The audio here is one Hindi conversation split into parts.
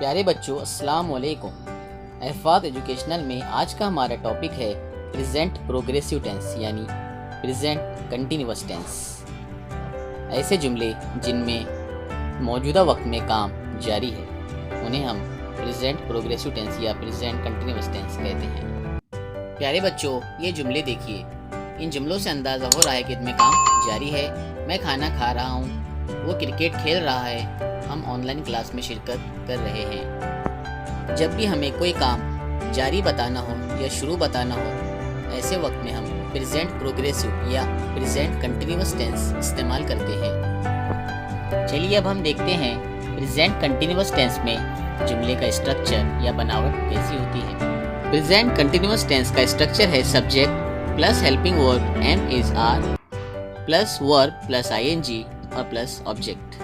प्यारे बच्चों, अस्सलाम वालेकुम। अहफाज़ एजुकेशनल में आज का हमारा टॉपिक है प्रेजेंट प्रोग्रेसिव टेंस यानी प्रेजेंट कंटिन्यूअस टेंस। ऐसे जुमले जिनमें मौजूदा वक्त में काम जारी है उन्हें हम प्रेजेंट प्रोग्रेसिव टेंस या प्रेजेंट कंटिन्यूअस टेंस कहते हैं। प्यारे बच्चों, ये जुमले देखिए। इन जुमलों से अंदाज़ा हो रहा है कि इनमें काम जारी है। मैं खाना खा रहा हूँ, वो क्रिकेट खेल रहा है, हम ऑनलाइन क्लास में शिरकत कर रहे हैं। जब भी हमें कोई काम जारी बताना हो या शुरू बताना हो, ऐसे वक्त में हम प्रेजेंट प्रोग्रेसिव या प्रेजेंट कंटिन्यूअस टेंस इस्तेमाल करते हैं। चलिए अब हम देखते हैं प्रेजेंट कंटिन्यूअस टेंस में जुमले का स्ट्रक्चर या बनावट कैसी होती है। प्रेजेंट कंटिन्यूअस टेंस का स्ट्रक्चर है subject plus helping verb am is are plus verb plus ING और प्लस ऑब्जेक्ट।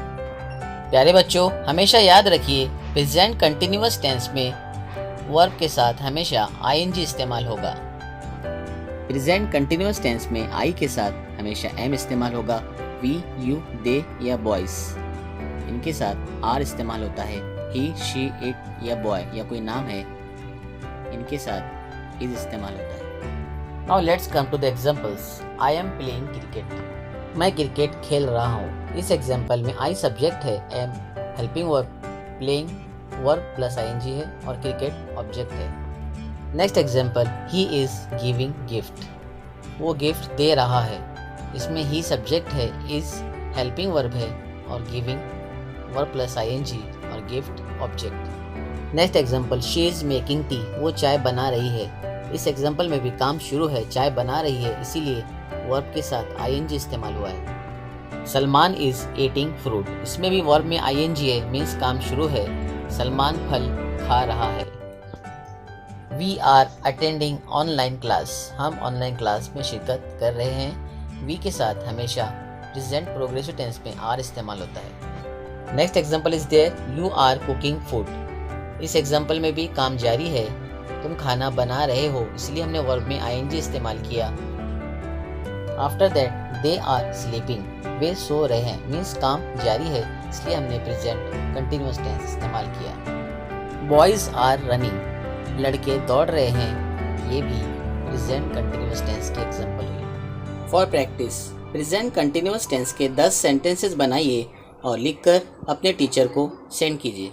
प्यारे बच्चों, हमेशा याद रखिए प्रेजेंट कंटिन्यूअस टेंस में वर्ब के साथ हमेशा आईएनजी इस्तेमाल होगा। प्रेजेंट कंटिन्यूअस टेंस में आई के साथ हमेशा एम इस्तेमाल होगा। वी, यू, दे या बॉयज, इनके साथ आर इस्तेमाल होता है। ही, शी, इट या बॉय या कोई नाम है, इनके साथ इज इस्तेमाल होता है। Now let's come to the examples. I am playing cricket, मैं क्रिकेट खेल रहा हूँ। इस एग्जाम्पल में आई सब्जेक्ट है, am helping verb, playing verb plus ING है और क्रिकेट ऑब्जेक्ट है। Next example, he is giving gift, वो गिफ्ट दे रहा है। इसमें ही सब्जेक्ट है, इज हेल्पिंग वर्ब है और गिविंग वर्ब प्लस आईएनजी और gift object. Next example, she is making T, वो चाय बना रही है। इस एग्जाम्पल में भी काम शुरू है, चाय बना रही है, इसीलिए वर्ब के साथ आईएनजी इस्तेमाल हुआ है। सलमान इज ईटिंग फ्रूट, इसमें भी वर्ब में आईएनजी है, मीन्स काम शुरू है, सलमान फल खा रहा है। We are attending online class, हम ऑनलाइन क्लास में शिरकत कर रहे हैं। वी के साथ हमेशा प्रेजेंट प्रोग्रेसिव टेंस में आर इस्तेमाल होता है। Next example is there, you are cooking food, इस एग्जाम्पल में भी काम जारी है, तुम खाना बना रहे हो, इसलिए हमने वर्ब में आईएनजी इस्तेमाल किया। After that they are sleeping, वे सो रहे हैं, मीन्स काम जारी है, इसलिए हमने प्रेजेंट कंटिन्यूअस टेंस इस्तेमाल किया। बॉयज आर रनिंग, लड़के दौड़ रहे हैं, ये भी प्रेजेंट कंटिन्यूअस टेंस के एग्जाम्पल हुए। For practice, present continuous tense के 10 सेंटेंसेस बनाइए और लिखकर अपने टीचर को सेंड कीजिए।